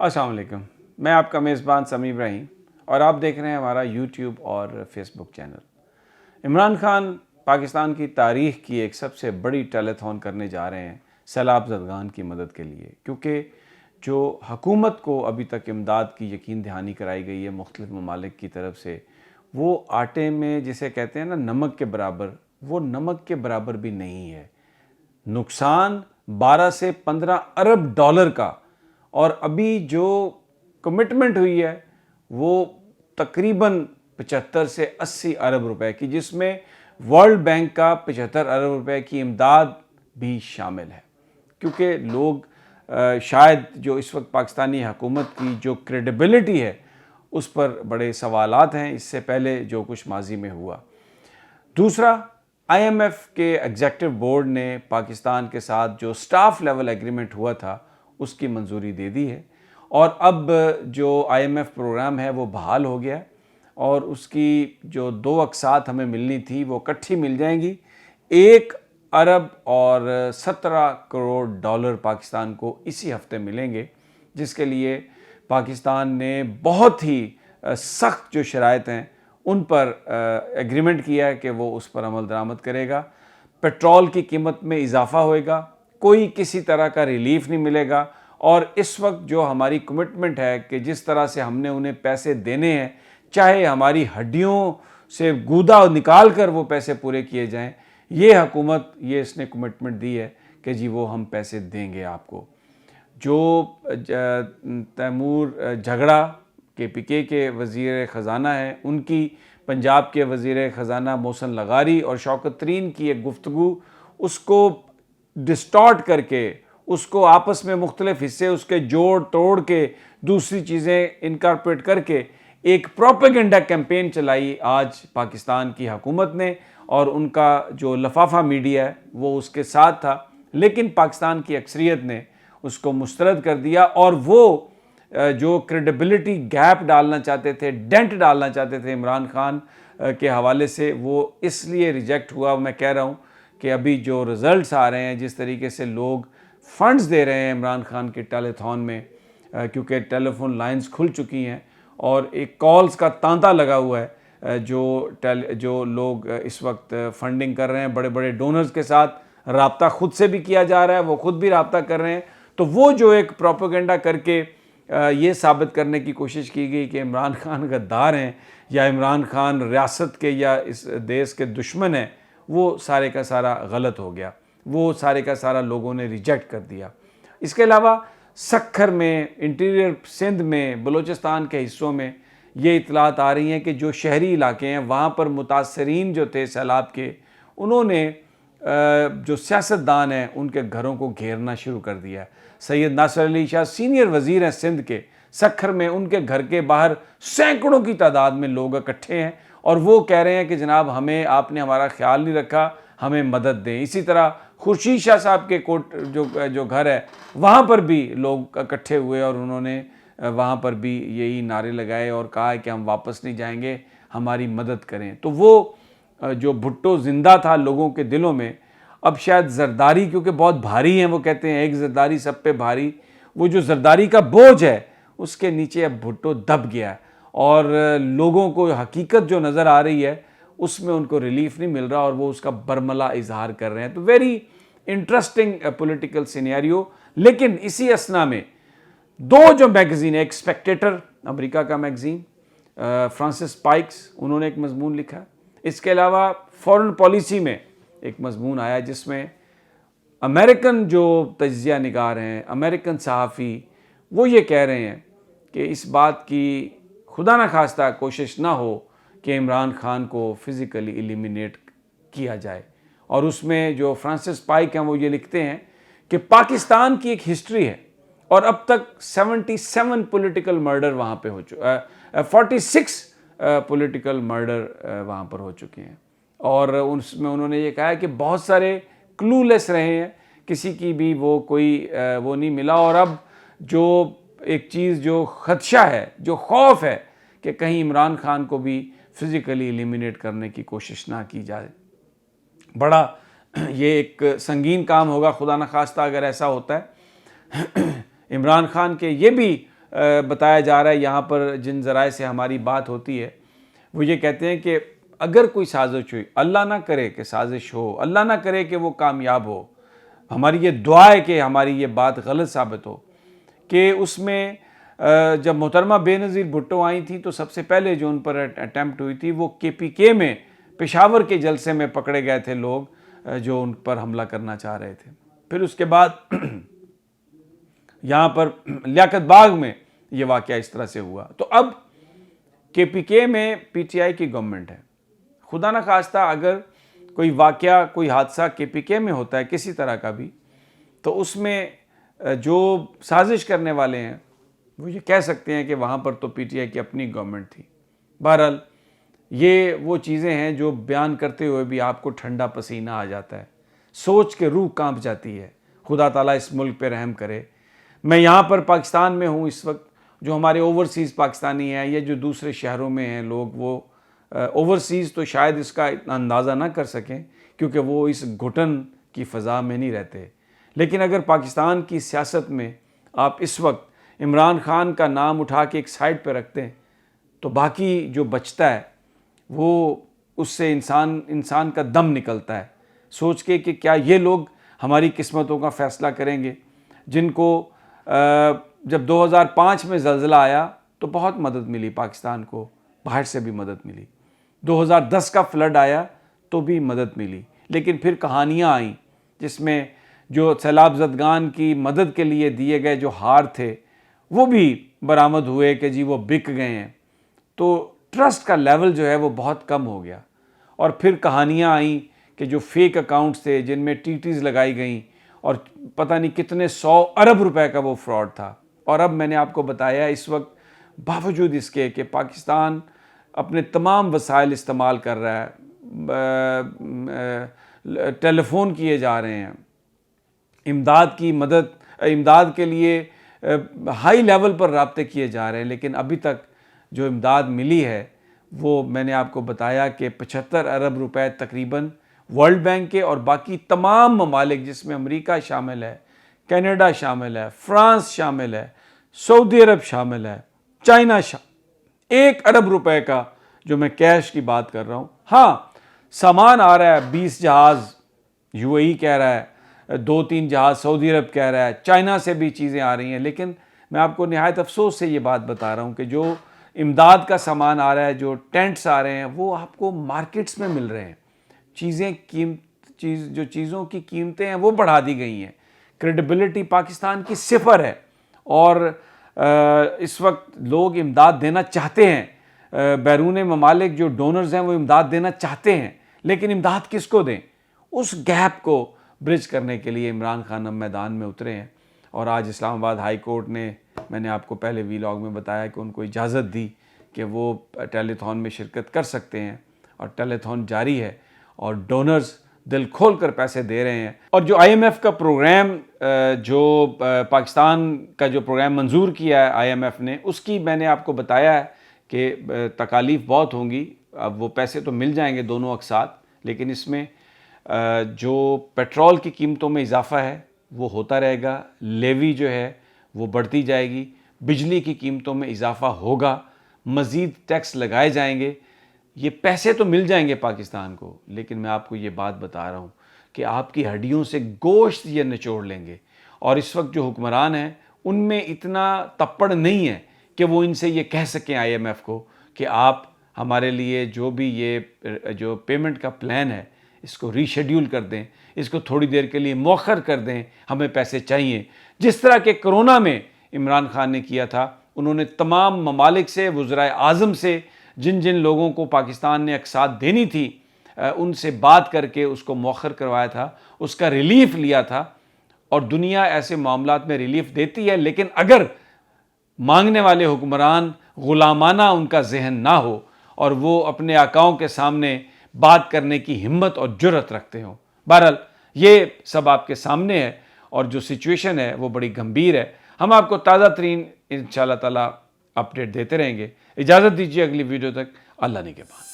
السلام علیکم، میں آپ کا میزبان سمیع ابراہیم اور آپ دیکھ رہے ہیں ہمارا یوٹیوب اور فیس بک چینل۔ عمران خان پاکستان کی تاریخ کی ایک سب سے بڑی ٹیلیتھون کرنے جا رہے ہیں سیلاب زدگان کی مدد کے لیے، کیونکہ جو حکومت کو ابھی تک امداد کی یقین دہانی کرائی گئی ہے مختلف ممالک کی طرف سے، وہ آٹے میں جسے کہتے ہیں نا نمک کے برابر، وہ نمک کے برابر بھی نہیں ہے۔ نقصان 12 سے 15 ارب ڈالر کا، اور ابھی جو کمٹمنٹ ہوئی ہے وہ تقریباً 75 سے 80 ارب روپے کی، جس میں ورلڈ بینک کا 75 ارب روپے کی امداد بھی شامل ہے۔ کیونکہ لوگ شاید جو اس وقت پاکستانی حکومت کی جو کریڈیبلٹی ہے اس پر بڑے سوالات ہیں اس سے پہلے جو کچھ ماضی میں ہوا۔ دوسرا، آئی ایم ایف کے ایگزیکٹو بورڈ نے پاکستان کے ساتھ جو سٹاف لیول ایگریمنٹ ہوا تھا اس کی منظوری دے دی ہے، اور اب جو آئی ایم ایف پروگرام ہے وہ بحال ہو گیا، اور اس کی جو 2 اقساط ہمیں ملنی تھی وہ اکٹھی مل جائیں گی۔ 1 ارب اور 17 کروڑ ڈالر پاکستان کو اسی ہفتے ملیں گے، جس کے لیے پاکستان نے بہت ہی سخت جو شرائط ہیں ان پر ایگریمنٹ کیا ہے کہ وہ اس پر عمل درآمد کرے گا۔ پیٹرول کی قیمت میں اضافہ ہوئے گا، کوئی کسی طرح کا ریلیف نہیں ملے گا، اور اس وقت جو ہماری کمٹمنٹ ہے کہ جس طرح سے ہم نے انہیں پیسے دینے ہیں، چاہے ہماری ہڈیوں سے گودا نکال کر وہ پیسے پورے کیے جائیں، یہ حکومت اس نے کمٹمنٹ دی ہے کہ جی وہ ہم پیسے دیں گے آپ کو۔ جو تیمور جھگڑا کے پی کے وزیر خزانہ ہیں، ان کی پنجاب کے وزیر خزانہ محسن لغاری اور شوکت ترین کی ایک گفتگو، اس کو ڈسٹارٹ کر کے، اس کو آپس میں مختلف حصے اس کے جوڑ توڑ کے، دوسری چیزیں انکارپوریٹ کر کے ایک پروپیگنڈا کیمپین چلائی آج پاکستان کی حکومت نے، اور ان کا جو لفافہ میڈیا ہے وہ اس کے ساتھ تھا، لیکن پاکستان کی اکثریت نے اس کو مسترد کر دیا، اور وہ جو کریڈیبلٹی گیپ ڈالنا چاہتے تھے، ڈینٹ ڈالنا چاہتے تھے عمران خان کے حوالے سے، وہ اس لیے ریجیکٹ ہوا۔ میں کہہ رہا ہوں کہ ابھی جو رزلٹس آ رہے ہیں، جس طریقے سے لوگ فنڈز دے رہے ہیں عمران خان کے ٹیلیتھون میں، کیونکہ ٹیلی فون لائنز کھل چکی ہیں اور ایک کالز کا تانتا لگا ہوا ہے، جو لوگ اس وقت فنڈنگ کر رہے ہیں بڑے بڑے ڈونرز کے ساتھ، رابطہ خود سے بھی کیا جا رہا ہے، وہ خود بھی رابطہ کر رہے ہیں، تو وہ جو ایک پروپیگنڈا کر کے یہ ثابت کرنے کی کوشش کی گئی کہ عمران خان غدار ہیں یا عمران خان ریاست کے یا اس دیش کے دشمن ہیں، وہ سارے کا سارا غلط ہو گیا، وہ سارے کا سارا لوگوں نے ریجیکٹ کر دیا۔ اس کے علاوہ سکھر میں، انٹیریئر سندھ میں، بلوچستان کے حصوں میں یہ اطلاعات آ رہی ہیں کہ جو شہری علاقے ہیں وہاں پر متاثرین جو تھے سیلاب کے، انہوں نے جو سیاستدان ہیں ان کے گھروں کو گھیرنا شروع کر دیا ہے۔ سید ناصر علی شاہ سینئر وزیر ہیں سندھ کے، سکھر میں ان کے گھر کے باہر سینکڑوں کی تعداد میں لوگ اکٹھے ہیں، اور وہ کہہ رہے ہیں کہ جناب آپ نے ہمارا خیال نہیں رکھا، ہمیں مدد دیں۔ اسی طرح خورشید شاہ صاحب کے جو گھر ہے وہاں پر بھی لوگ اکٹھے ہوئے، اور انہوں نے وہاں پر بھی یہی نعرے لگائے اور کہا کہ ہم واپس نہیں جائیں گے، ہماری مدد کریں۔ تو وہ جو بھٹو زندہ تھا لوگوں کے دلوں میں، اب شاید زرداری کیونکہ بہت بھاری ہیں، وہ کہتے ہیں ایک زرداری سب پہ بھاری، وہ جو زرداری کا بوجھ ہے اس کے نیچے اب بھٹو دب گیا ہے، اور لوگوں کو حقیقت جو نظر آ رہی ہے اس میں ان کو ریلیف نہیں مل رہا، اور وہ اس کا برملا اظہار کر رہے ہیں۔ تو ویری انٹرسٹنگ پولیٹیکل سینیریو۔ لیکن اسی اسنا میں 2 جو میگزین، ایک اسپیکٹیٹر امریکہ کا میگزین، فرانسس پائکس، انہوں نے ایک مضمون لکھا ہے۔ اس کے علاوہ فورن پالیسی میں ایک مضمون آیا جس میں امریکن جو تجزیہ نگار ہیں، امریکن صحافی، وہ یہ کہہ رہے ہیں کہ اس بات کی خدا نخواستہ کوشش نہ ہو کہ عمران خان کو فزیکلی ایلیمینیٹ کیا جائے۔ اور اس میں جو فرانسس پائک ہیں وہ یہ لکھتے ہیں کہ پاکستان کی ایک ہسٹری ہے، اور اب تک 77 پولیٹیکل مرڈر وہاں پہ ہو چکے، 46 پولیٹیکل مرڈر وہاں پر ہو چکے ہیں، اور اس میں انہوں نے یہ کہا ہے کہ بہت سارے کلو لیس رہے ہیں، کسی کی بھی وہ نہیں ملا، اور اب جو ایک چیز جو خدشہ ہے، جو خوف ہے کہ کہیں عمران خان کو بھی فزیکلی ایلیمینیٹ کرنے کی کوشش نہ کی جائے۔ بڑا یہ ایک سنگین کام ہوگا خدا نخواستہ اگر ایسا ہوتا ہے۔ عمران خان کے یہ بھی بتایا جا رہا ہے یہاں پر جن ذرائع سے ہماری بات ہوتی ہے، وہ یہ کہتے ہیں کہ اگر کوئی سازش ہوئی، اللہ نہ کرے کہ سازش ہو، اللہ نہ کرے کہ وہ کامیاب ہو، ہماری یہ دعا ہے کہ ہماری یہ بات غلط ثابت ہو، کہ اس میں جب محترمہ بے نظیر بھٹو آئی تھی تو سب سے پہلے جو ان پر اٹیمپٹ ہوئی تھی وہ KPK میں پشاور کے جلسے میں پکڑے گئے تھے لوگ جو ان پر حملہ کرنا چاہ رہے تھے. پھر اس کے بعد یہاں پر لیاقت باغ میں یہ واقعہ اس طرح سے ہوا. تو اب KPK میں PTI کی گورنمنٹ ہے. خدا نہ خواستہ اگر کوئی واقعہ کوئی حادثہ KPK میں ہوتا ہے کسی طرح کا بھی، تو اس میں جو سازش کرنے والے ہیں وہ یہ کہہ سکتے ہیں کہ وہاں پر تو PTI کی اپنی گورنمنٹ تھی. بہرحال یہ وہ چیزیں ہیں جو بیان کرتے ہوئے بھی آپ کو ٹھنڈا پسینہ آ جاتا ہے، سوچ کے روح کانپ جاتی ہے. خدا تعالیٰ اس ملک پہ رحم کرے. میں یہاں پر پاکستان میں ہوں اس وقت، جو ہمارے اوورسیز پاکستانی ہیں یا جو دوسرے شہروں میں ہیں لوگ، وہ اوورسیز تو شاید اس کا اتنا اندازہ نہ کر سکیں کیونکہ وہ اس گھٹن کی فضا میں نہیں رہتے. لیکن اگر پاکستان کی سیاست میں آپ اس وقت عمران خان کا نام اٹھا کے ایک سائڈ پہ رکھتے ہیں تو باقی جو بچتا ہے وہ اس سے انسان کا دم نکلتا ہے سوچ کے کہ کیا یہ لوگ ہماری قسمتوں کا فیصلہ کریں گے، جن کو جب 2005 میں زلزلہ آیا تو بہت مدد ملی پاکستان کو، باہر سے بھی مدد ملی. 2010 کا فلڈ آیا تو بھی مدد ملی. لیکن پھر کہانیاں آئیں جس میں جو سیلاب زدگان کی مدد کے لیے دیے گئے جو ہار تھے وہ بھی برآمد ہوئے کہ جی وہ بک گئے ہیں. تو ٹرسٹ کا لیول جو ہے وہ بہت کم ہو گیا. اور پھر کہانیاں آئیں کہ جو فیک اکاؤنٹس تھے جن میں TTs لگائی گئیں اور پتہ نہیں کتنے 100 ارب روپے کا وہ فراڈ تھا. اور اب میں نے آپ کو بتایا اس وقت باوجود اس کے کہ پاکستان اپنے تمام وسائل استعمال کر رہا ہے، ٹیلی فون کیے جا رہے ہیں، امداد کے لیے ہائی لیول پر رابطے کیے جا رہے ہیں، لیکن ابھی تک جو امداد ملی ہے وہ میں نے آپ کو بتایا کہ 75 ارب روپے تقریباً ورلڈ بینک کے اور باقی تمام ممالک جس میں امریکہ شامل ہے، کینیڈا شامل ہے، فرانس شامل ہے، سعودی عرب شامل ہے، چائنا 1 ارب روپے کا جو میں کیش کی بات کر رہا ہوں. ہاں سامان آ رہا ہے، 20 جہاز UAE کہہ رہا ہے، 2-3 جہاز سعودی عرب کہہ رہا ہے، چائنا سے بھی چیزیں آ رہی ہیں. لیکن میں آپ کو نہایت افسوس سے یہ بات بتا رہا ہوں کہ جو امداد کا سامان آ رہا ہے، جو ٹینٹس آ رہے ہیں، وہ آپ کو مارکیٹس میں مل رہے ہیں. جو چیزوں کی قیمتیں ہیں وہ بڑھا دی گئی ہیں. کریڈیبلٹی پاکستان کی صفر ہے. اور اس وقت لوگ امداد دینا چاہتے ہیں، بیرون ممالک جو ڈونرز ہیں وہ امداد دینا چاہتے ہیں، لیکن امداد کس کو دیں؟ اس گیپ کو برج کرنے کے لیے عمران خان اب میدان میں اترے ہیں. اور آج اسلام آباد ہائی کورٹ نے، میں نے آپ کو پہلے ویلاگ میں بتایا کہ ان کو اجازت دی کہ وہ ٹیلی تھون میں شرکت کر سکتے ہیں، اور ٹیلی تھون جاری ہے اور ڈونرز دل کھول کر پیسے دے رہے ہیں. اور جو IMF کا پروگرام، جو پاکستان کا جو پروگرام منظور کیا ہے IMF نے، اس کی میں نے آپ کو بتایا ہے کہ تکالیف بہت ہوں گی. اب وہ پیسے تو مل جائیں گے دونوں اقساط، لیکن اس میں جو پیٹرول کی قیمتوں میں اضافہ ہے وہ ہوتا رہے گا، لیوی جو ہے وہ بڑھتی جائے گی، بجلی کی قیمتوں میں اضافہ ہوگا، مزید ٹیکس لگائے جائیں گے. یہ پیسے تو مل جائیں گے پاکستان کو، لیکن میں آپ کو یہ بات بتا رہا ہوں کہ آپ کی ہڈیوں سے گوشت یہ نچوڑ لیں گے. اور اس وقت جو حکمران ہیں ان میں اتنا تپڑ نہیں ہے کہ وہ ان سے یہ کہہ سکیں IMF کو کہ آپ ہمارے لیے جو بھی یہ جو پیمنٹ کا پلان ہے اس کو ری شیڈیول کر دیں، اس کو تھوڑی دیر کے لیے مؤخر کر دیں، ہمیں پیسے چاہیے. جس طرح کہ کرونا میں عمران خان نے کیا تھا، انہوں نے تمام ممالک سے، وزرائے اعظم سے، جن جن لوگوں کو پاکستان نے اقساط دینی تھی ان سے بات کر کے اس کو مؤخر کروایا تھا، اس کا ریلیف لیا تھا. اور دنیا ایسے معاملات میں ریلیف دیتی ہے، لیکن اگر مانگنے والے حکمران غلامانہ ان کا ذہن نہ ہو اور وہ اپنے آقاؤں کے سامنے بات کرنے کی ہمت اور جرأت رکھتے ہوں. بہرحال یہ سب آپ کے سامنے ہے اور جو سچویشن ہے وہ بڑی گمبھیر ہے. ہم آپ کو تازہ ترین انشاءاللہ تعالی اپڈیٹ دیتے رہیں گے. اجازت دیجیے اگلی ویڈیو تک. اللہ نگہبان.